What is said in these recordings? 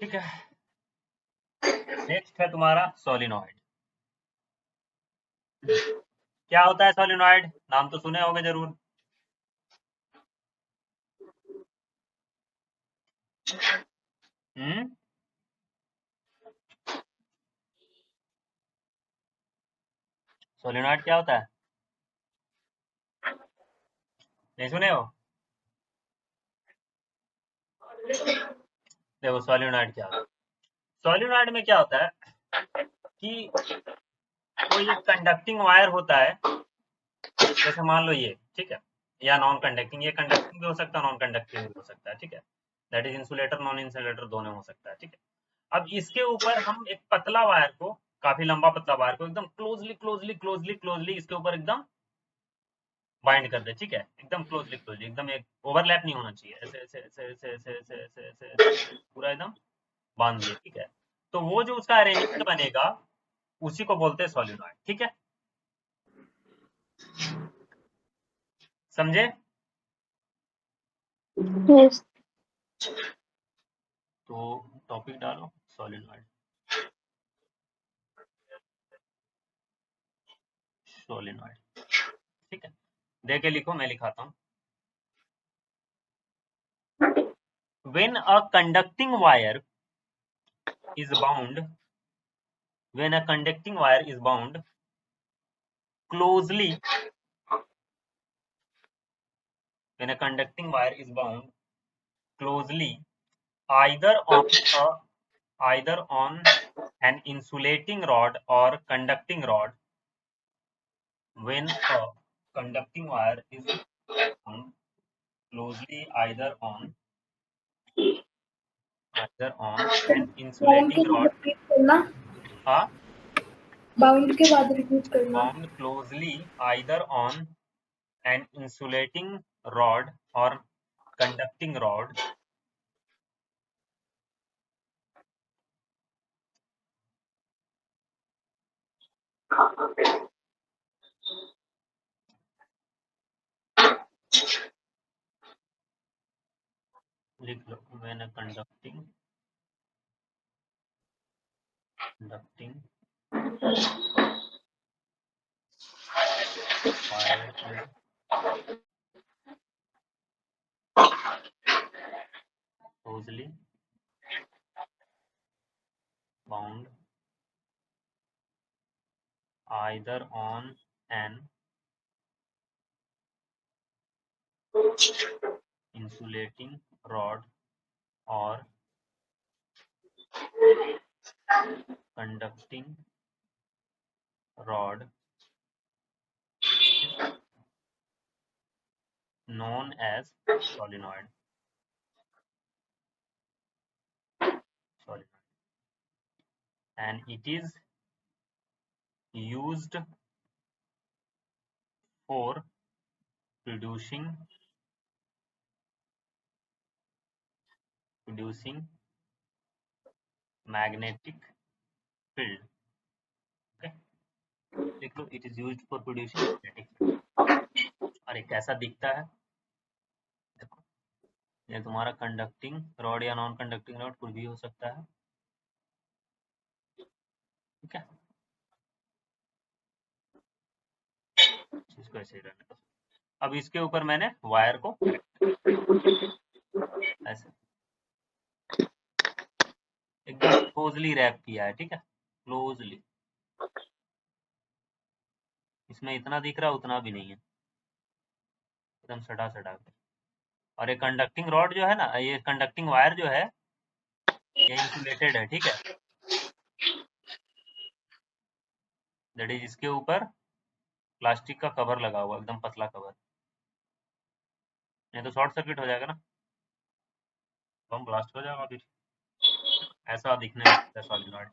ठीक है, नेक्स्ट है तुम्हारा सोलिनॉइड। क्या होता है सोलिनॉइड? नाम तो सुने होंगे जरूर। हम्म, सोलिनॉइड क्या होता है? नहीं सुने हो? देखो सोलिनॉइड क्या होता है। सोलिनॉइड में क्या होता है कि कोई एक कंडक्टिंग वायर होता है, जैसे मान लो ये, ठीक है, या नॉन कंडक्टिंग, ये कंडक्टिंग भी हो सकता है, नॉन कंडक्टिंग भी हो सकता है, ठीक है, that is insulator non insulator दोनों हो सकता है, ठीक है। अब इसके ऊपर हम एक पतला वायर को, काफी लंबा पतला वायर को एकदम क्लोजली क्लोजली क्लोजली क्लोजली इसके ऊपर एकदम बाइंड कर दे, ठीक है, एकदम क्लोजली क्लोजली, एकदम एक ओवरलैप नहीं होना चाहिए, ऐसे ऐसे ऐसे ऐसे ऐसे ऐसे ऐसे ऐसे ऐसे पूरा एकदम बांध दिए, ठीक है। तो वो जो उसका अरेंजमेंट बनेगा उसी को बोलते हैं सोलिनॉइड, ठीक है, समझे? यस। तो टॉपिक डालो सोलिनॉइड। सोलिनॉइड, ठीक है, दे के लिखो, मैं लिखाता हूँ। When a conducting wire is bound, when a conducting wire is bound closely, when a conducting wire is bound closely either on a either on an insulating rod or conducting rod, when a conducting wire is bound closely either on an bound के insulating बाद rod, repeat करना। Bound के बाद repeat करना। bound closely either on an insulating rod or conducting rod, लिख लो, when a conducting wire is closely bound either on an insulating rod or conducting rod is known as solenoid. And it is used for producing magnetic field. Okay, लिख लो, it is used for producing magnetic field। अरे कैसा दिखता है, देखो, ये तुम्हारा conducting rod या non conducting rod कुछ भी हो सकता है, ठीक है, इसको ऐसे ही रहने दो। अब इसके ऊपर मैंने वायर को ऐसे एकदम क्लोजली रैप किया है, ठीक है, क्लोजली, इसमें इतना दिख रहा उतना भी नहीं है, एकदम सटा सटा के। और ये कंडक्टिंग रॉड जो है ना, ये कंडक्टिंग वायर जो है, ये इंसुलेटेड है, ठीक है, दैट इज इसके ऊपर प्लास्टिक का कवर लगा हुआ, एकदम पतला कवर, नहीं तो शॉर्ट सर्किट हो जाएगा ना, बम ब्लास्ट हो जाएगा फिर। ऐसा दिखने में लगता है सॉलिनॉइड।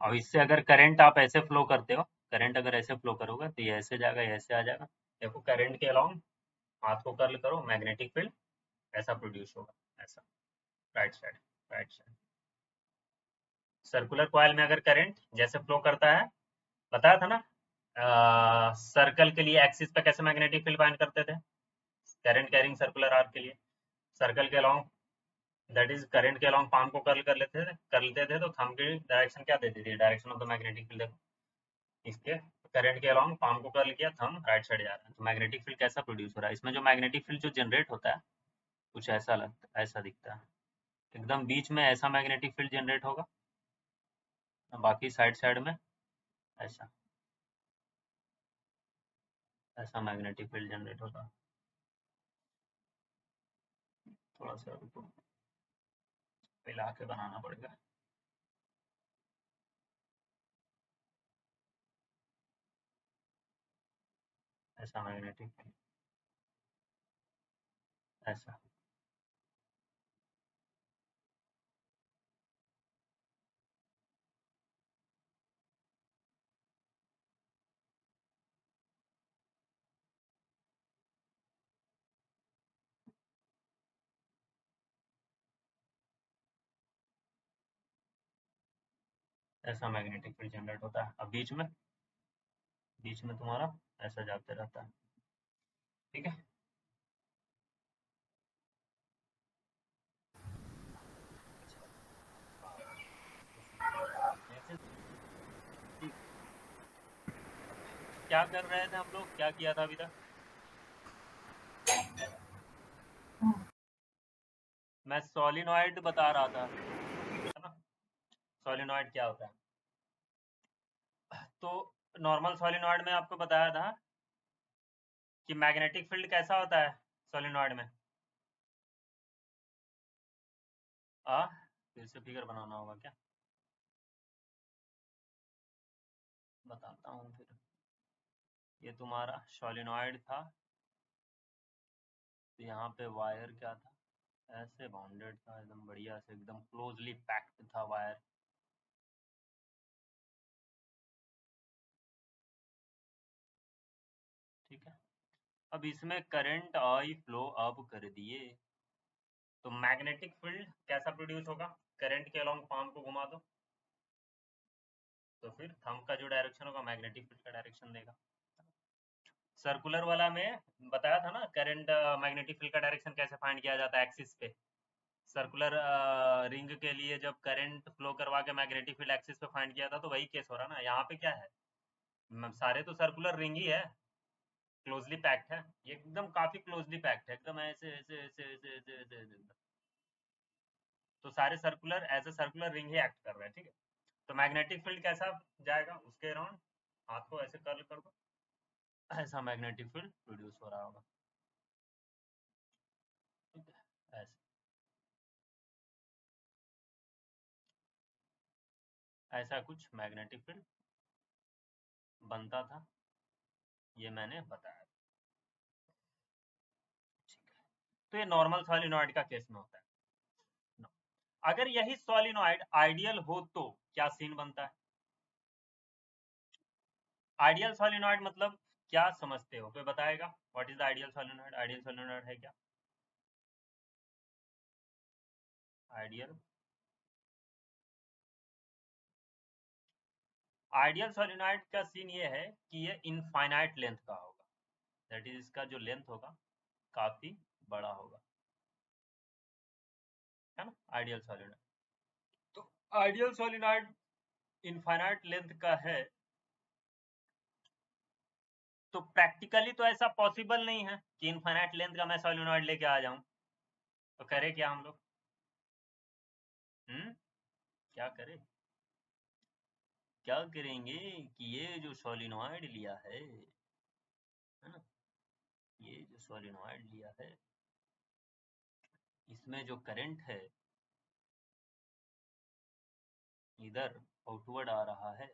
और इससे अगर करंट आप ऐसे फ्लो करते हो, करंट अगर ऐसे फ्लो करोगे तो ये ऐसे जाएगा, ये ऐसे आ जाएगा। देखो करंट के अलॉन्ग हाथ को कर्ल करो, मैग्नेटिक फील्ड ऐसा प्रोड्यूस होगा, ऐसा right side, right side. Circular coil में अगर करंट जैसे फ्लो करता है, बताया था ना सर्कल के लिए एक्सिस पे कैसे मैग्नेटिक फील्ड फाइंड करते थे, करंट कैरिंग सर्कुलर आर्क के लिए सर्कल के अलॉन्ग, दैट इज करंट के अलॉन्ग पाम को कर्ल कर लेते थे तो थंब की डायरेक्शन क्या देती थी, direction of the magnetic field. देखो इसके करंट के अलॉन्ग पाम को कर्ल किया, थंब राइट साइड जा रहा है, तो मैग्नेटिक फील्ड कैसा प्रोड्यूस हो रहा है, इसमें जो मैग्नेटिक फील्ड जो जनरेट होता है कुछ ऐसा लगता, ऐसा दिखता है, एकदम बीच में ऐसा मैग्नेटिक फील्ड जनरेट होगा, बाकी साइड साइड में ऐसा, ऐसा मैग्नेटिक फील्ड जनरेट होगा। थोड़ा सा रुको, मिला के बनाना पड़ेगा। ऐसा मैग्नेटिक फील्ड, ऐसा, ऐसा मैग्नेटिक फील्ड जनरेट होता है। अब बीच में तुम्हारा ऐसा जाते रहता है, ठीक है। ऐसे ठीक। क्या कर रहे थे हम लोग, क्या किया था अभी तक, मैं सोलिनॉइड बता रहा था, है ना, सोलिनॉइड क्या होता है। तो नॉर्मल सोलिनॉइड में आपको बताया था कि मैग्नेटिक फील्ड कैसा होता है सोलिनॉइड में। फिर से फिगर बनाना होगा क्या, बताता हूँ फिर। ये तुम्हारा सोलिनॉइड था, तो यहाँ पे वायर क्या था, ऐसे बाउंडेड था एकदम बढ़िया से, एकदम क्लोजली पैक्ड था वायर, ठीक है। अब इसमें करंट आई फ्लो अब कर दिए, तो मैग्नेटिक फील्ड कैसा प्रोड्यूस होगा, करंट के अलॉन्ग पाम को घुमा दो तो फिर थंब का जो डायरेक्शन होगा मैग्नेटिक फील्ड का डायरेक्शन देगा। सर्कुलर वाला में बताया था ना करंट मैग्नेटिक फील्ड का डायरेक्शन कैसे फाइंड किया जाता है एक्सिस पे, सर्कुलर रिंग के लिए जब करंट फ्लो करवा के मैग्नेटिक फील्ड एक्सिस पे फाइंड किया था, तो वही केस हो रहा ना यहाँ पे, क्या है सारे तो सर्कुलर रिंग ही है, क्लोजली पैक्ड है, ये एकदम काफी क्लोजली पैक्ड है, एकदम ऐसे ऐसे ऐसे ऐसे ऐसे ऐसे, ऐसे, ऐसे। तो सारे circular as a circular ring ही एक्ट कर रहे हैं, ठीक है। तो मैग्नेटिक फील्ड कैसा जाएगा उसके अराउंड, हाथ को ऐसे कर्ल कर दो, ऐसा मैग्नेटिक फील्ड प्रोड्यूस हो रहा होगा, ठीक है, ऐसे, ऐसा कुछ मैग्नेटिक फील्ड बनता था, ये मैंने बताया, ठीक है। तो ये नॉर्मल सॉलिनॉइड का केस में होता है। अगर यही सॉलिनॉइड आइडियल हो तो क्या सीन बनता है, आइडियल सॉलिनॉइड मतलब क्या समझते हो, कोई बताएगा, what is the ideal solenoid, ideal solenoid है क्या, आइडियल, आइडियल सोलिनॉइड का सीन ये है कि ये इनफाइनाइट लेंथ का होगा, दैट इज इसका जो लेंथ होगा काफी बड़ा होगा, है ना, आइडियल सोलिनॉइड। तो आइडियल सोलिनॉइड इनफाइनाइट लेंथ का है, तो प्रैक्टिकली तो ऐसा पॉसिबल नहीं है कि इनफाइनाइट लेंथ का मैं सोलिनॉइड लेके आ जाऊं, तो करे क्या हम लोग, क्या करें, क्या करेंगे कि ये जो सोलिनॉइड लिया है ना, ये जो सोलिनॉइड लिया है इसमें जो करंट है इधर आउटवर्ड आ रहा है,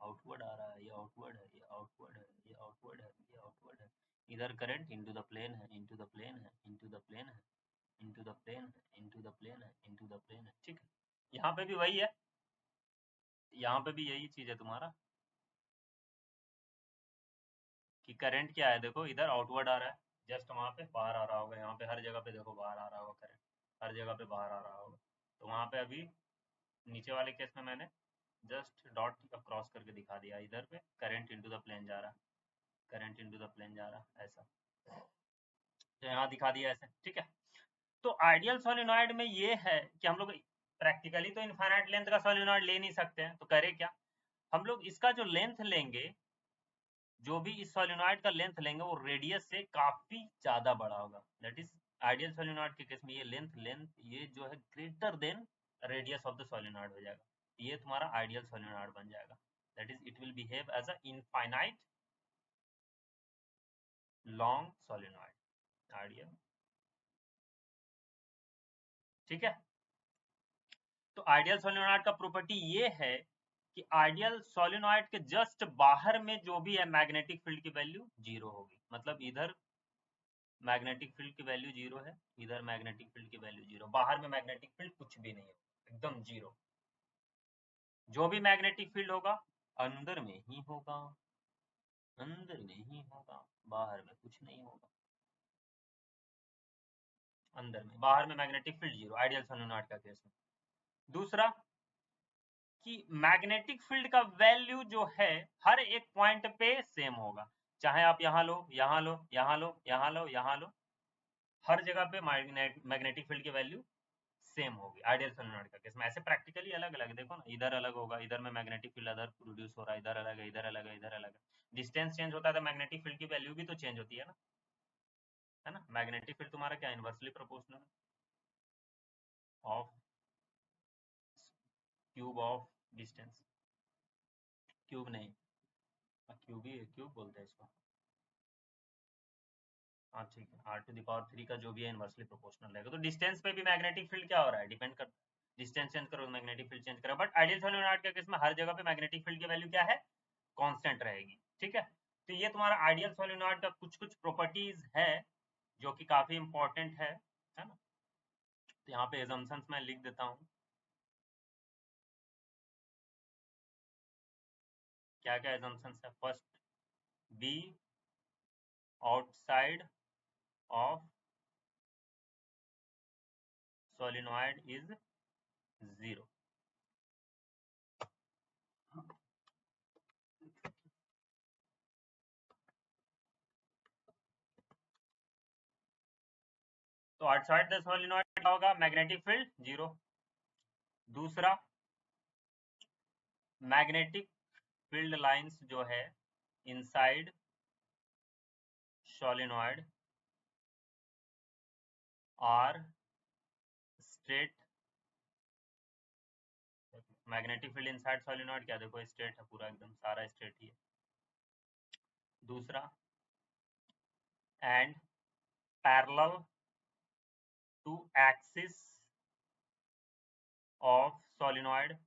आउटवर्ड आ रहा है, ये आउटवर्ड है, ये आउटवर्ड है, ये आउटवर्ड है, ये आउटवर्ड है, इधर करंट इनटू द प्लेन है, इनटू द प्लेन है, इनटू द प्लेन है, इनटू द प्लेन है, इनटू द प्लेन है, इनटू द प्लेन है, ठीक है। यहाँ पे भी वही है, यहाँ पे भी यही चीज है तुम्हारा कि करंट क्या है, देखो इधर आउटवर्ड आ रहा है, जस्ट वहां पे बाहर आ रहा होगा, यहाँ पे हर जगह पे देखो बाहर आ रहा होगा करंट, हर जगह पे बाहर आ रहा होगा। तो वहां पे अभी नीचे वाले केस में मैंने जस्ट डॉट क्रॉस करके दिखा दिया, इधर पे करंट इनटू द प्लेन जा रहा, करंट इनटू द प्लेन जा रहा ऐसा, तो यहाँ दिखा दिया ऐसे, ठीक है। तो आइडियल सोलिनॉइड में ये है कि हम लोग प्रैक्टिकली तो इनफाइनाइट लेंथ का सोलिनॉइड ले नहीं सकते हैं, तो करें क्या, हम लोग इसका जो लेंथ लेंगे, जो भी इस सोलिनॉइड का लेंथ लेंगे वो रेडियस से काफी ज्यादा बड़ा होगा। दैट इज आइडियल सोलिनॉइड के केस में ये लेंथ ये जो है greater than radius of the solenoid हो जाएगा, ये तुम्हारा आइडियल सोलिनॉइड बन जाएगा। That is it will behave as a infinite long solenoid, ideal, ठीक है। तो आइडियल सोलिनॉइड का प्रॉपर्टी ये है कि आइडियल सोलिनॉइड के जस्ट बाहर में जो भी है मैग्नेटिक फील्ड की वैल्यू जीरो होगी, मतलब इधर मैग्नेटिक फील्ड की वैल्यू जीरो है, इधर मैग्नेटिक फील्ड की वैल्यू जीरो, बाहर में मैग्नेटिक फील्ड कुछ भी नहीं होगा, एकदम जीरो। जो भी मैग्नेटिक फील्ड होगा अंदर में ही होगा, अंदर में ही होगा, बाहर में कुछ नहीं होगा, अंदर में, बाहर में magnetic field zero, ideal solenoid का केस में। दूसरा कि मैग्नेटिक फील्ड का वैल्यू जो है हर एक पॉइंट पे सेम होगा, चाहे आप यहाँ लो, यहाँ लो, यहाँ लो, यहाँ लो, यहाँ लो, हर जगह पे मैग्नेटिक फील्ड की वैल्यू सेम होगी आइडियल सोलेनॉइड का केस में। ऐसे प्रैक्टिकली अलग अलग देखो ना, इधर अलग होगा, इधर में मैग्नेटिक फील्ड अदर प्रोड्यूस हो रहा है, इधर अलग है, इधर अलग है, इधर अलग है। डिस्टेंस चेंज होता है तो मैग्नेटिक फील्ड की वैल्यू भी तो चेंज होती है ना। मैग्नेटिक फील्ड तुम्हारा क्या inversely proportional of cube of distance, cube नहीं, क्यूब ही क्यूब बोलते हैं इसको, हाँ ठीक है, आर टू द पावर 3 का जो भी है इनवर्सली प्रोपोर्शनल रहेगा। तो डिस्टेंस पे भी मैग्नेटिक फील्ड क्या हो रहा है, डिपेंड करता है, डिस्टेंस चेंज करो मैग्नेटिक फील्ड चेंज करो, बट आइडियल सोलेनॉइड के केस में हर जगह पे मैग्नेटिक फील्ड की वैल्यू क्या है, कांस्टेंट रहेगी, ठीक है। तो ये तुम्हारा आइडियल सोलेनॉइड का कुछ कुछ प्रॉपर्टीज है जो कि काफी इंपॉर्टेंट है ना। तो यहाँ पे एजम्पशंस मैं लिख देता हूँ, क्या क्या एजम्पशंस है। First, b outside of solenoid is zero. तो आउटसाइड द सोलेनॉइड क्या होगा, मैग्नेटिक फील्ड जीरो। दूसरा, मैग्नेटिक फील्ड लाइंस जो है inside solenoid are straight, magnetic field inside solenoid क्या देखो स्ट्रेट है, पूरा एकदम सारा स्ट्रेट ही है। दूसरा, and parallel to axis of solenoid,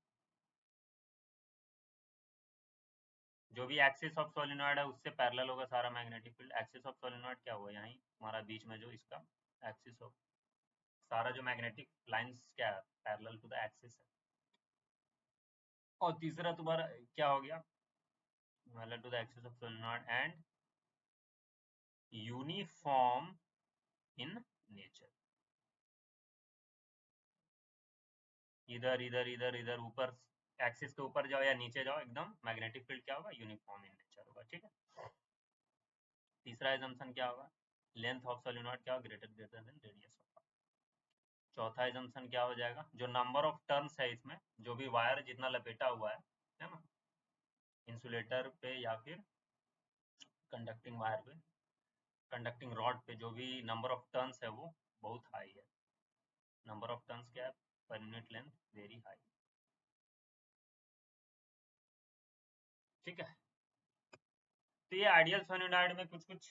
जो भी एक्सिस ऑफ सोलेनॉइड है उससे पैरेलल होगा सारा magnetic field. Axis of solenoid क्या हुआ, यहीं हमारा बीच में जो इसका एक्सिस ऑफ सारा जो मैग्नेटिक लाइंस क्या है, पैरेलल टू द एक्सिस है। और तीसरा तुम्हारा क्या हो गया, parallel to the axis of solenoid and uniform in nature. इधर इधर इधर इधर ऊपर एक्सिस के ऊपर जाओ या नीचे जाओ, एकदम मैग्नेटिक फील्ड क्या होगा, यूनिफॉर्म इन नेचर होगा, ठीक है। तीसरा एजम्पशन क्या होगा, लेंथ ऑफ सोलेनॉइड क्या होगा, greater greater than radius of. चौथा एजम्पशन क्या हो जाएगा, जो नंबर ऑफ टर्न्स है इसमें, जो भी वायर जितना लपेटा हुआ है ना, इंसुलेटर पे या फिर कंडक्टिंग वायर पे, कंडक्टिंग रॉड पे, जो भी नंबर ऑफ टर्न्स है वो बहुत हाई है। नंबर ऑफ टर्न्स क्या है, पर यूनिट लेंथ वेरी हाई, ठीक है। तो ये आइडियल सोलेनॉइड में कुछ कुछ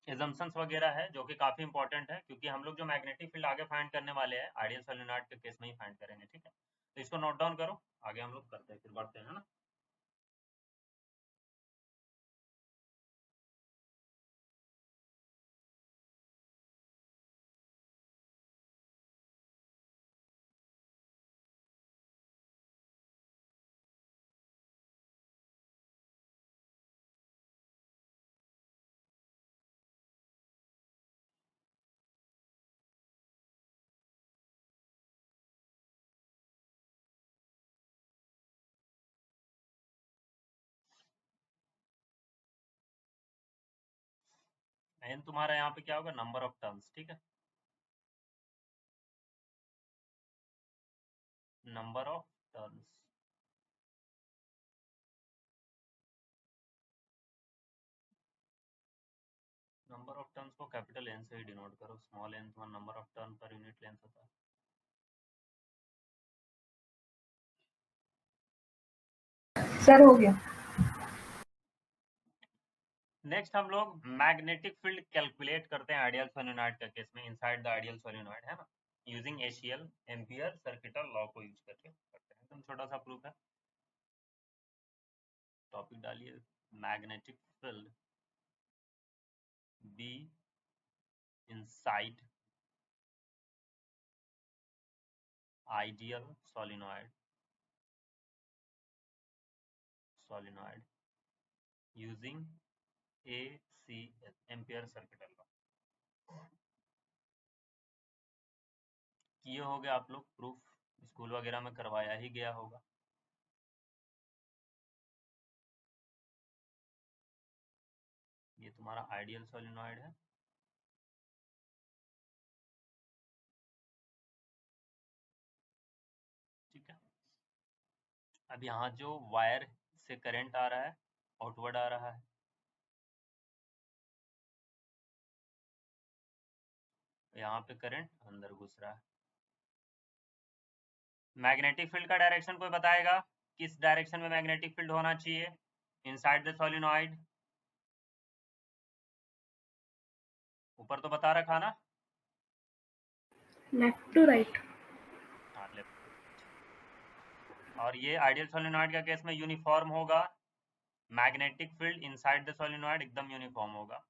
एजम्पशंस वगैरह है जो कि काफी इंपॉर्टेंट है, क्योंकि हम लोग जो मैग्नेटिक फील्ड आगे फाइंड करने वाले हैं आइडियल सोलेनॉइड के केस में ही फाइंड करेंगे, ठीक है। तो इसको नोट डाउन करो, आगे हम लोग करते हैं, फिर बढ़ते हैं, है ना। n तुम्हारा यहाँ पे क्या होगा, नंबर ऑफ टर्न्स, ठीक है, number of turns. Number of turns को कैपिटल एन से ही डिनोट करो, स्मॉल एन तुम्हारा number of turn per unit length होता है। सर हो गया। नेक्स्ट हम लोग मैग्नेटिक फील्ड कैलकुलेट करते हैं आइडियल सोलेनॉइड का केस में, इनसाइड द आइडियल सोलेनॉइड, है ना, using Asian ampere circuital law को यूज करके करते हैं। एकदम छोटा सा प्रूफ है। टॉपिक डालिए, magnetic field be inside ideal solenoid using ACL ampere circuital law. किए होगे आप लोग, प्रूफ स्कूल वगैरह में करवाया ही गया होगा। ये तुम्हारा आइडियल सोलेनॉइड है, ठीक है। अब यहाँ जो वायर से करंट आ रहा है, आउटवर्ड आ रहा है, यहाँ पे करंट अंदर घुस रहा है। मैग्नेटिक फील्ड का डायरेक्शन कोई बताएगा, किस डायरेक्शन में मैग्नेटिक फील्ड होना चाहिए इनसाइड द सोलेनॉइड? ऊपर तो बता रखा ना, लेफ्ट टू राइट। हाँ लेफ्ट टू राइट। और ये आइडियल सोलेनॉइड का केस में यूनिफॉर्म होगा, magnetic field inside the solenoid एकदम यूनिफॉर्म होगा,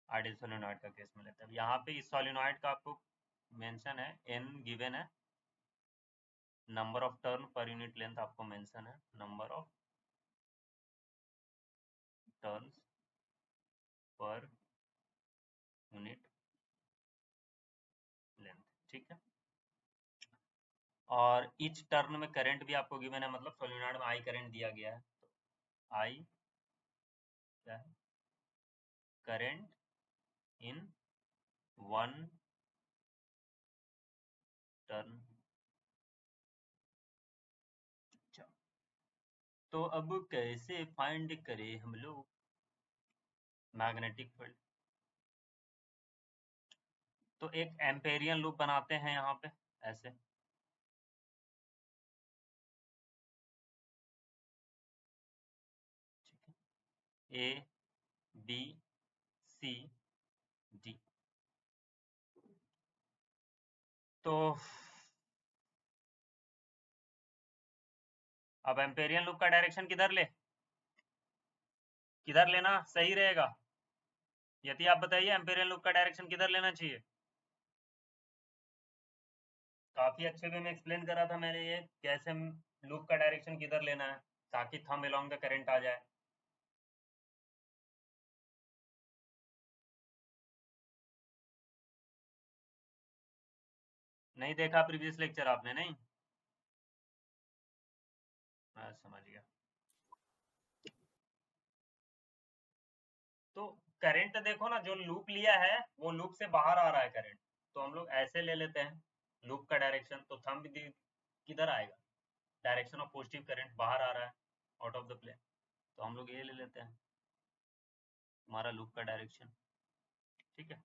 आइडियल सोलेनॉइड का केस में लेते हैं। यहाँ पे इस सोलेनॉइड का आपको मेंशन है, n गिवन है, number of turn per unit length आपको मेंशन है, number of turns per unit length, ठीक है। और ईच टर्न में करंट भी आपको गिवन है, मतलब सोलेनॉइड में आई करंट दिया गया है, तो आई क्या है, करंट इन वन टर्न। तो अब कैसे फाइंड करें हम लोग मैग्नेटिक फील्ड? तो एक एम्पेरियन लूप बनाते हैं यहाँ पे ऐसे, ठीक है, ए बी सी डी। तो अब एम्पेरियन लूप का डायरेक्शन किधर ले, किधर लेना सही रहेगा? यदि आप बताइए एम्पेरियन लूप का डायरेक्शन किधर लेना चाहिए? काफी अच्छे वे में एक्सप्लेन करा था मैंने ये, कैसे लूप का डायरेक्शन किधर लेना है ताकि थंब अलोंग द करंट आ जाए। नहीं देखा प्रीवियस लेक्चर आपने? नहीं, मैं समझ गया। तो करंट देखो ना, जो लूप लिया है वो लूप से बाहर आ रहा है करंट, तो हम लोग ऐसे ले लेते हैं लूप का डायरेक्शन, तो थंब किधर आएगा, डायरेक्शन ऑफ पॉजिटिव करंट बाहर आ रहा है, आउट ऑफ द प्लेन, तो हम लोग ये ले लेते हैं हमारा लूप का डायरेक्शन, ठीक है।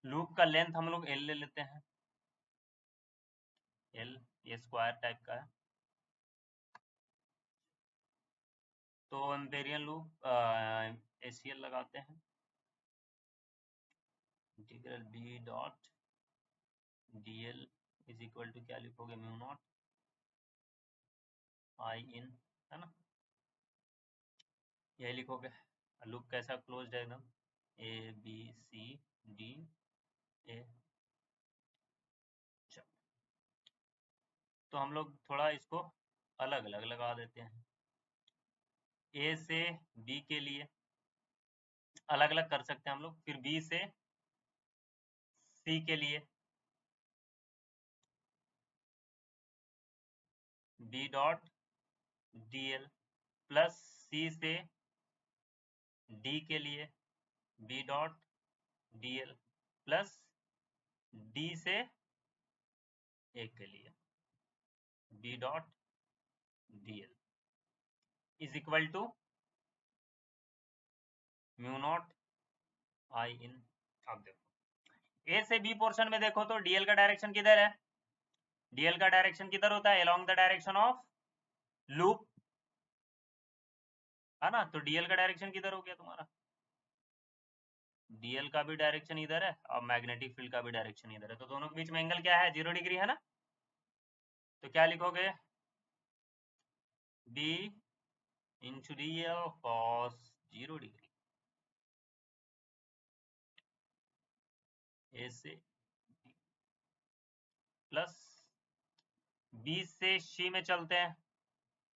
लूप का लेंथ हम लोग एल ले लेते हैं, एल ये स्क्वायर टाइप का है। तो एम्पेरियन लूप एसीएल लगाते हैं, integral B dot dl is equal to क्या लिखोगे, म्यू नॉट आई इन, है ना, यही लिखोगे। लूप कैसा क्लोज्ड है एकदम, A B C D A. तो हम लोग थोड़ा इसको अलग अलग लगा देते हैं, ए से बी के लिए अलग अलग कर सकते हैं हम लोग, फिर बी से सी के लिए B dot D L, plus C से डी के लिए B dot D L plus D से ए के लिए B dot D L is equal to mu not I in. अब देखो ए से बी पोर्शन में देखो तो डीएल का डायरेक्शन किधर है, डीएल का डायरेक्शन किधर होता है, along the direction of loop, है ना। तो डीएल का डायरेक्शन किधर हो गया तुम्हारा, डीएल का भी डायरेक्शन इधर है और मैग्नेटिक फील्ड का भी डायरेक्शन इधर है, तो दोनों के बीच में एंगल क्या है, 0 डिग्री है ना। तो क्या लिखोगे, B into D l cos 0 degree a से प्लस बी से सी में चलते हैं,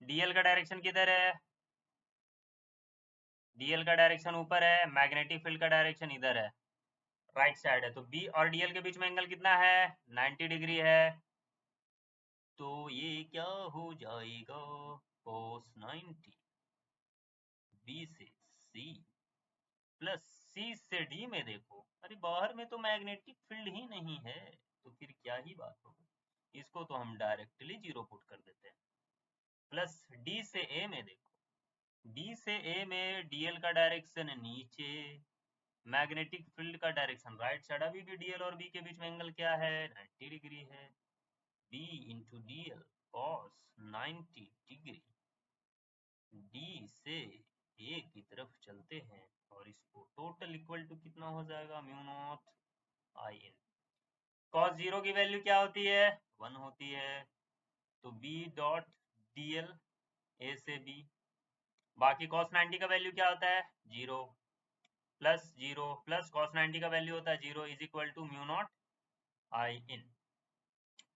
डीएल का डायरेक्शन किधर है, डीएल का डायरेक्शन ऊपर है, मैग्नेटिक फील्ड का डायरेक्शन इधर है, राइट साइड है। तो बी और डीएल के बीच में एंगल कितना है, 90 डिग्री है। तो ये क्या हो जाएगा, cos 90 बी से सी प्लस सी से डी में देखो, अरे बाहर में तो मैग्नेटिक फील्ड ही नहीं है, तो फिर क्या ही बात होगी, इसको तो हम डायरेक्टली 0 पुट कर देते हैं। प्लस डी से ए में देखो, डी से ए में डीएल का डायरेक्शन नीचे, मैग्नेटिक फील्ड का डायरेक्शन राइट साइड, अभी भी डीएल और बी के बीच में एंगल क्या है, 90 डिग्री है। B into dl cos 90 degree, d से ए की तरफ चलते हैं और इसको टोटल इक्वल टू कितना हो जाएगा, mu naught I in. Cos 0 की वैल्यू क्या होती है, 1 होती है। तो बी डॉट डीएल ए से बी, बाकी cos 90 का वैल्यू क्या होता है, 0 प्लस 0 प्लस cos 90 का वैल्यू होता है 0 is equal to mu not I in.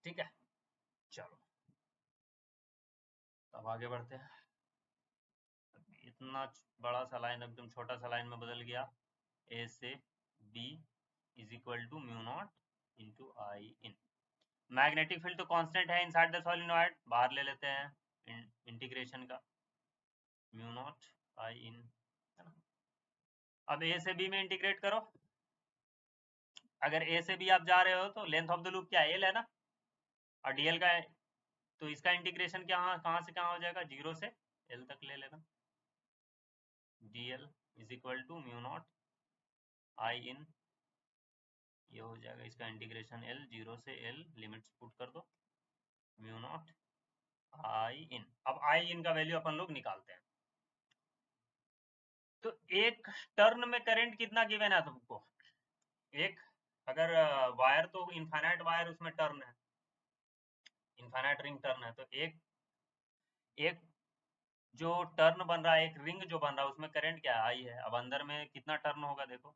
ठीक है, चलो अब आगे बढ़ते हैं। इतना बड़ा सा लाइन एकदम छोटा सा लाइन में बदल गया, ए से b is equal to mu not into I in. Magnetic field तो कांस्टेंट है इनसाइड द सॉलिनॉइड, बाहर ले लेते हैं इंटीग्रेशन का, म्यू नॉट आई इन, है ना। अब ए से बी में इंटीग्रेट करो, अगर ए से बी आप जा रहे हो तो लेंथ ऑफ द लूप क्या है, एल है ना, और डीएल का है, तो इसका इंटीग्रेशन क्या कहाँ से कहाँ हो जाएगा, 0 से एल तक ले लेना, dl is equal to mu not I in, ये हो जाएगा इसका इंटीग्रेशन एल, 0 से एल लिमिट्स पुट कर दो, म्यू नॉट आई इन। अब आई इन का वैल्यू अपन लोग निकालते हैं। तो एक टर्न में करंट कितना गिवन है तुमको, एक अगर वायर तो इनफाइनाइट वायर उसमें टर्न है, इनफाइनाइट रिंग टर्न है, तो एक एक जो टर्न बन रहा है, एक रिंग जो बन रहा है उसमें करंट क्या है, आई है। अब अंदर में कितना टर्न होगा देखो,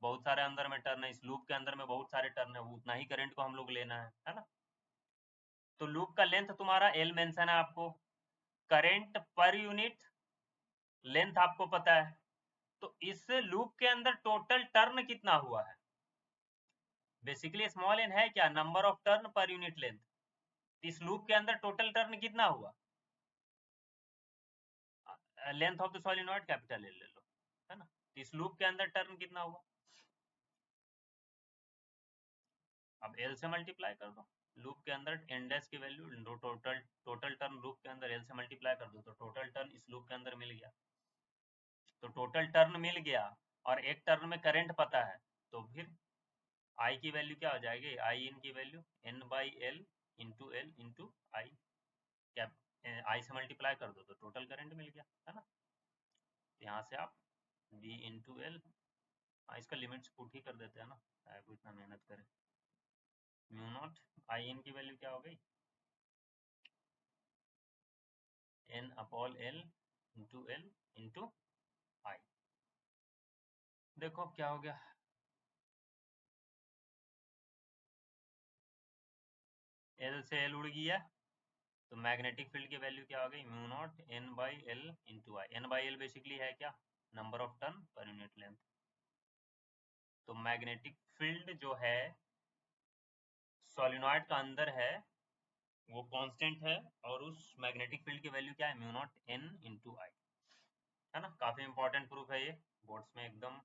बहुत सारे अंदर में टर्न है, इस लूप के अंदर में बहुत सारे टर्न है, उतना ही करंट को हम लोग लेना है ना। तो लूप का लेंथ तुम्हारा एल मेंशन है आपको, करंट पर यूनिट लेंथ आपको पता है, तो इस लूप के अंदर टोटल टर्न कितना हुआ है, बेसिकली स्मॉल एन है क्या, number of turn per unit length. इस लूप के अंदर टोटल टर्न कितना हुआ, length of the solenoid capital L ले लो, है ना। इस लूप के अंदर टर्न कितना हुआ, अब एल से मल्टीप्लाई कर दो, लूप के अंदर एन डैश की वैल्यू, टोटल टर्न लूप के अंदर एल से मल्टीप्लाई कर दो, तो टोटल टर्न इस लूप के अंदर मिल गया। तो टोटल टर्न मिल गया और एक टर्न में करंट पता है, तो फिर आई की वैल्यू क्या हो जाएगी, आई इन की value n by L into l into I, क्या आई से मल्टीप्लाई कर दो तो टोटल करंट मिल गया, है ना। यहाँ से आप बी इंटू एल, इसका लिमिट्स पुट ही कर देते हैं ना, को इतना मेहनत करें, म्यू नॉट आई इन की वैल्यू क्या हो गई, एन अपॉन एल इंटू आई। देखो अब क्या हो गया, एल से एल उड़ गया, तो मैग्नेटिक फील्ड की वैल्यू क्या हो गई, mu naught N by L into I. N by L basically है क्या, number of turn per unit length. तो मैग्नेटिक फील्ड जो है सॉलिनॉइड का अंदर है वो कांस्टेंट है, और उस मैग्नेटिक फील्ड की वैल्यू क्या है, mu naught n into I. है ना, काफी इंपॉर्टेंट प्रूफ है ये, बोर्ड्स में एकदम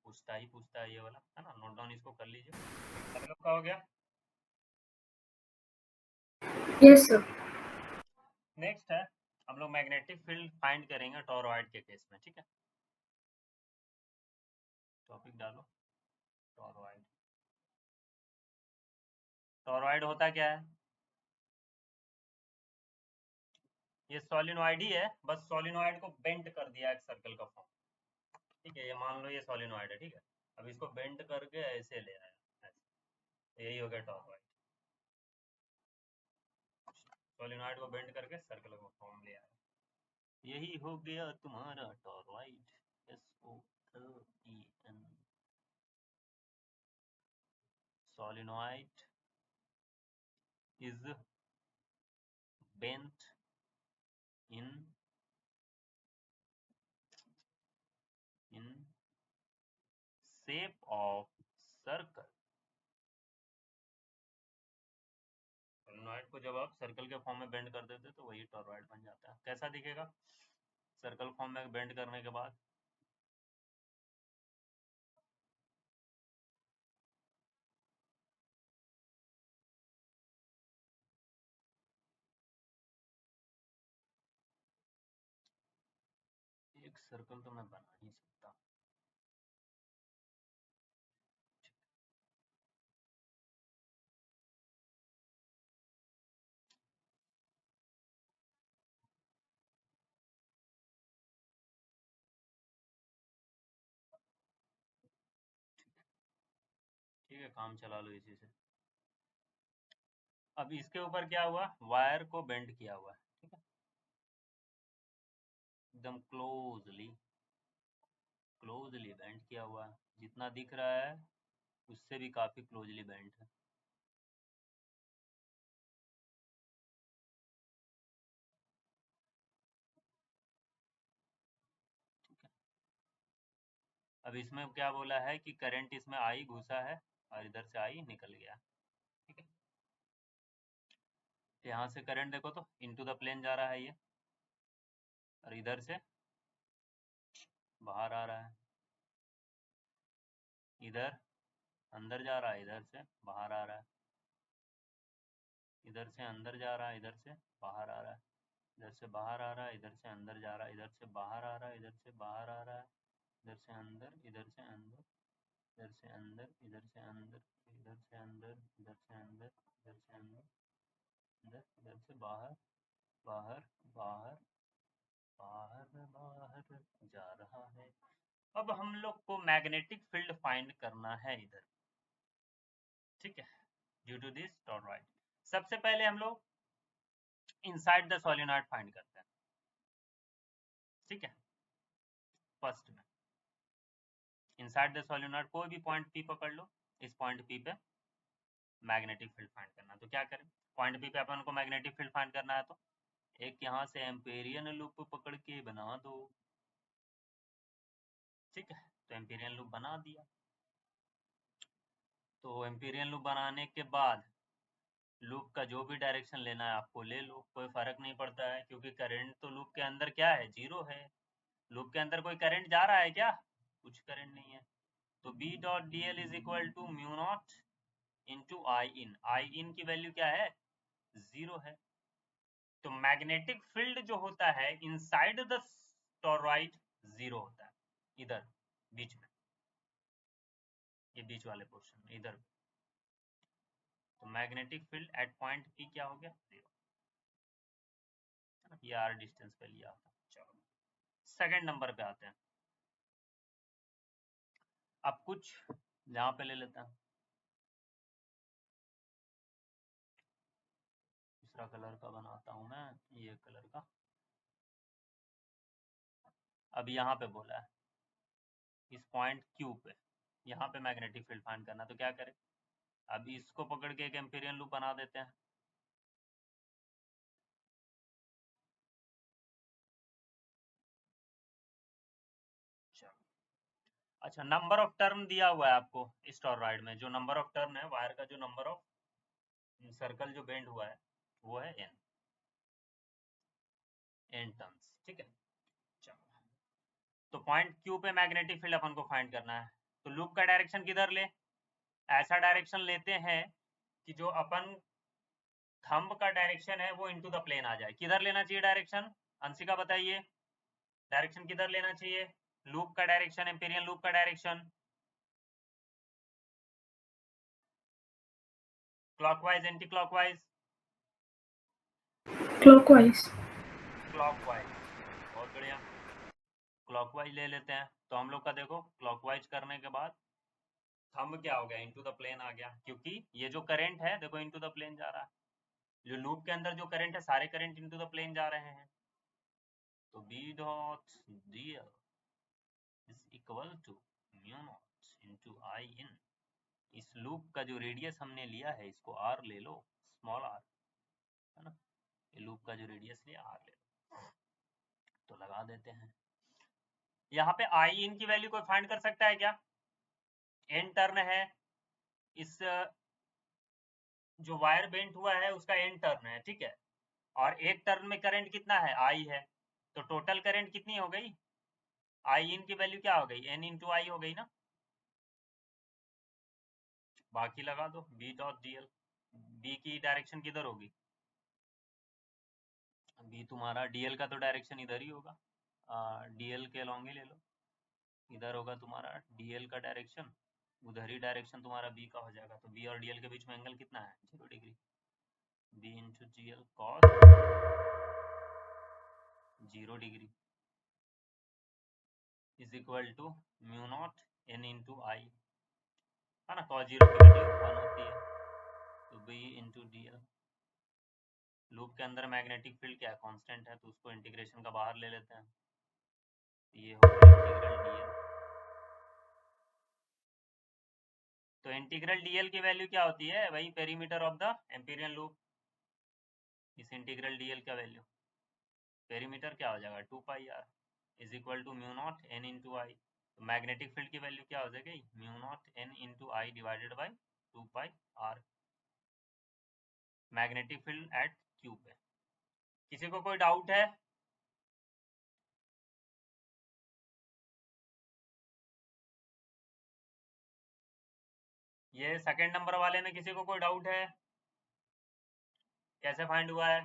पूछता है ये वाला, है ना, नोट डाउन इसको कर लीजिए। सब लोग का हो गया। Yes sir. नेक्स्ट है हम लोग मैग्नेटिक फील्ड फाइंड करेंगे टॉरॉइड के केस में, ठीक है। टॉपिक डालो, टॉरॉइड। टॉरॉइड होता क्या है, ये सोलिनॉइड ही है, बस सोलिनॉइड को बेंड कर दिया एक सर्कल का फॉर्म, ठीक है। ये मान लो ये सोलिनॉइड है, ठीक है। अब इसको बेंड करके ऐसे ले आया, ऐसे, यही हो गया टॉरॉइड। सोलिनॉइड को बेंड करके सर्कल का फॉर्म ले आया, यही हो गया तुम्हारा torrid. SOLEN, solenoid is bent in shape of circle। Solenoid को जब आप सर्कल के फॉर्म में बेंड कर देते तो वही टॉरॉइड बन जाता है। कैसा दिखेगा सर्कल फॉर्म में बेंड करने के बाद, एक सर्कल तो मैं बना ही सकता। ठीक है, काम चला लो इसी से। अब इसके ऊपर क्या हुआ, वायर को बेंड किया हुआ है, ठीक है, एकदम क्लोजली बेंड किया हुआ है, जितना दिख रहा है उससे भी काफी क्लोजली बेंड है। ठीक है, अब इसमें क्या बोला है कि करंट इसमें आई घुसा है और इधर से आई निकल गया, ठीक है। यहाँ से करंट देखो तो इनटू द प्लेन जा रहा है ये, और इधर से बाहर आ रहा है, इधर अंदर जा रहा है, इधर से बाहर आ रहा है, इधर से अंदर जा रहा है, इधर से बाहर आ रहा है, इधर से बाहर आ रहा है, इधर से अंदर जा रहा है, इधर से बाहर आ रहा है, इधर से बाहर आ रहा है, इधर से अंदर, इधर से अंदर, इधर से अंदर, इधर से अंदर, इधर से अंदर, इधर से अंदर, इधर से अंदर, इधर, इधर से बाहर, बाहर, बाहर, बाहर, बाहर जा रहा है। अब हम लोग को मैग्नेटिक फील्ड फाइंड करना है इधर, ठीक है, ड्यू टू दिस टॉरॉइड। सबसे पहले हम लोग इनसाइड द सोलिनॉइड फाइंड करते हैं, ठीक है। फर्स्ट में इनसाइड द सोलिनॉइड कोई भी पॉइंट पी पकड़ लो, इस पॉइंट पी पे मैग्नेटिक फील्ड फाइंड करना, तो क्या करें, पॉइंट पी पे अपन को मैग्नेटिक फील्ड फाइंड करना है, तो एक यहाँ से एम्पेरियन लूप पकड़ के बना दो, ठीक है। तो एम्पेरियन लूप बना दिया, तो एम्पेरियन लूप बनाने के बाद लूप का जो भी डायरेक्शन लेना है आपको ले लो, कोई फर्क नहीं पड़ता है, क्योंकि करंट तो लूप के अंदर क्या है, जीरो है। लूप के अंदर कोई करंट जा रहा है क्या, कुछ करंट नहीं है। तो B dot D L is equal to mu not into I in की वैल्यू क्या है, जीरो है। तो मैग्नेटिक फील्ड जो होता है इनसाइड द टॉरॉइड जीरो होता है, इधर बीच में, ये बीच वाले पोर्शन में इधर। तो magnetic field eight point P क्या हो गया, जीरो, ये आर डिस्टेंस पे लिया था। चलो सेकंड नंबर पे आते हैं, अब कुछ यहाँ पे ले लेते हैं, दूसरा कलर का बनाता हूँ मैं, ये कलर का। अब यहाँ पे बोला है इस पॉइंट क्यू पे यहाँ पे मैग्नेटिक फील्ड फाइंड करना, तो क्या करें, अब इसको पकड़ के एक एम्पेरियन लूप बना देते हैं। चलो अच्छा, नंबर ऑफ टर्न दिया हुआ है आपको इस टॉरॉइड में, जो नंबर ऑफ टर्न है वायर का, जो नंबर ऑफ सर्कल जो बेंड हुआ है वो है n टर्न्स, ठीक है। चलो तो पॉइंट क्यू पे मैग्नेटिक फील्ड अपन को फाइंड करना है। तो लूप का डायरेक्शन किधर ले, ऐसा डायरेक्शन लेते हैं कि जो अपन थंब का डायरेक्शन है वो इनटू द प्लेन आ जाए। किधर लेना चाहिए डायरेक्शन, अंशिका बताइए, डायरेक्शन किधर लेना चाहिए लूप का डायरेक्शन, एम्पीरियन लूप का direction? Clockwise, anti clockwise? Clockwise. Clockwise, बहुत बढ़िया, क्लॉकवाइज ले लेते हैं। तो हम लोग का देखो क्लॉकवाइज करने के बाद थंब क्या हो गया, इनटू द प्लेन आ गया, क्योंकि ये जो करंट है देखो इनटू द प्लेन जा रहा है। जो लूप के अंदर जो करंट है सारे करंट इनटू द प्लेन जा रहे हैं। तो B dot dl is equal to mu naught into I in, इस लूप का जो रेडियस हमने लिया है इसको r ले लो, स्मॉल r, है ना, ये लूप का जो रेडियस लिया r ले लो। तो लगा देते हैं। यहाँ पे आई इन की वैल्यू कोई फाइंड कर सकता है क्या? एन टर्न है, इस जो वायर बेंट हुआ है उसका एन टर्न है, ठीक है, और एक टर्न में करंट कितना है, आई है, तो टोटल करंट कितनी हो गई, आई इन की वैल्यू क्या हो गई, एन इंटू आई हो गई ना। बाकी लगा दो बी डॉट डीएल, बी की डायरेक्शन किधर होगी, बी तुम्हारा डीएल का तो डायरेक्शन इधर ही होगा, डीएल के लॉन्ग ही ले लो, इधर होगा तुम्हारा डीएल का डायरेक्शन, उधर ही डायरेक्शन तुम्हारा बी का हो जाएगा। तो बी और डीएल के बीच में एंगल कितना है, 0 degree, B into dl cos 0 degree is equal to mu naught n into I, है ना, कॉस 0 की वैल्यू 1 होती है। तो B into D L, loop के अंदर मैग्नेटिक फील्ड क्या है, कांस्टेंट है, तो उसको इंटीग्रेशन का बाहर ले लेते हैं। ये हो गया इंटीग्रल डी एल। तो इंटीग्रल डी एल की वैल्यू क्या होती है, वही perimeter of the Amperian loop. इस इंटीग्रल डी एल का वैल्यू पेरीमीटर क्या हो जाएगा, 2 pi r is equal to mu naught n into I. तो मैग्नेटिक फील्ड की वैल्यू क्या हो जाएगी, mu naught n into I divided by 2 pi r, magnetic field at Q पे। किसी को कोई डाउट है? ये सेकंड नंबर वाले में किसी को कोई डाउट है, कैसे फाइंड हुआ है?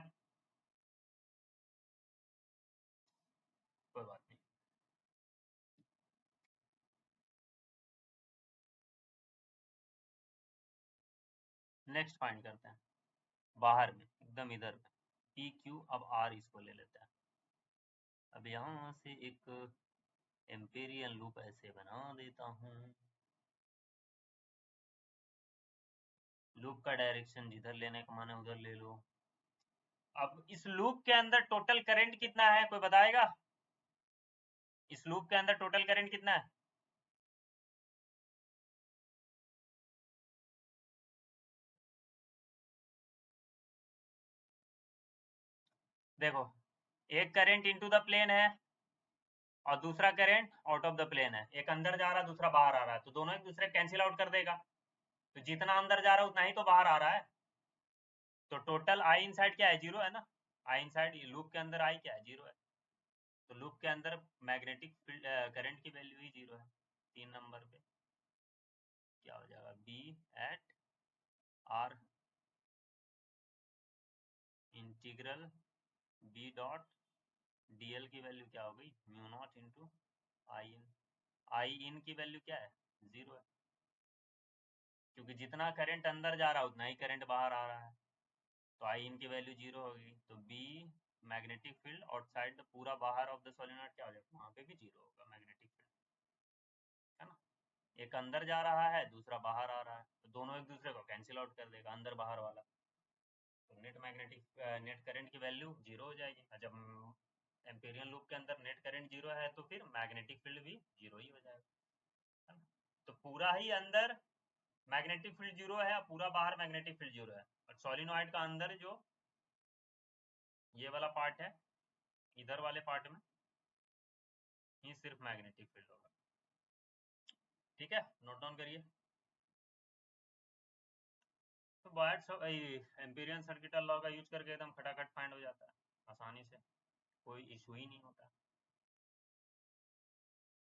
कोई बात नहीं, नेक्स्ट फाइंड करते हैं, बाहर में एकदम इधर में पी क्यू, अब आर इसको ले लेते हैं। अब यहाँ से एक एम्पेरियन लूप ऐसे बना देता हूँ, लूप का डायरेक्शन जिधर लेने का माने उधर ले लो। अब इस लूप के अंदर टोटल करंट कितना है, कोई बताएगा? इस लूप के अंदर टोटल करंट कितना है? देखो, एक करंट इनटू द प्लेन है और दूसरा current out of the plane है, एक अंदर जा रहा है दूसरा बाहर आ रहा है, तो दोनों एक दूसरे कैंसिल आउट कर देगा, तो जितना अंदर जा रहा है उतना ही तो बाहर आ रहा है। तो टोटल आई इनसाइड क्या है, 0 है ना, आई इनसाइड लूप के अंदर आई क्या है, 0 है। तो लूप के अंदर मैग्नेटिक फील्ड करंट की वैल्यू ही 0 है। 3 नंबर पे क्या हो जाएगा, B at R integral B dot DL की वैल्यू क्या हो गई, mu not into I in. I in की वैल्यू क्या है, 0 है, क्योंकि जितना करंट अंदर जा रहा है उतना ही करंट बाहर आ रहा है, तो आई इन की वैल्यू 0 होगी। तो B magnetic field outside the पूरा बाहर ऑफ द सोलेनोइड क्या हो जाएगा, वहां पे भी 0 होगा मैग्नेटिक फील्ड, है ना। एक अंदर जा रहा है दूसरा बाहर आ रहा है, तो दोनों एक दूसरे को कैंसिल आउट कर देगा अंदर बाहर वाला, तो नेट करंट की वैल्यू 0 हो जाएगी। जब एम्पीरियन लूप के अंदर नेट करंट 0 है तो फिर मैग्नेटिक फील्ड भी 0 ही हो जाएगा, है ना। तो पूरा ही अंदर मैग्नेटिक फील्ड 0 है, पूरा बाहर मैग्नेटिक फील्ड 0 है, और सोलिनॉइड का अंदर जो ये वाला पार्ट है, इधर वाले पार्ट में ही सिर्फ मैग्नेटिक फील्ड होगा। ठीक है, नोट डाउन करिए। तो बॉयड्स एम्पीरियन सर्किटल लॉ का यूज करके एकदम फटाफट फाइंड हो जाता है आसानी से, कोई इशू ही नहीं होता।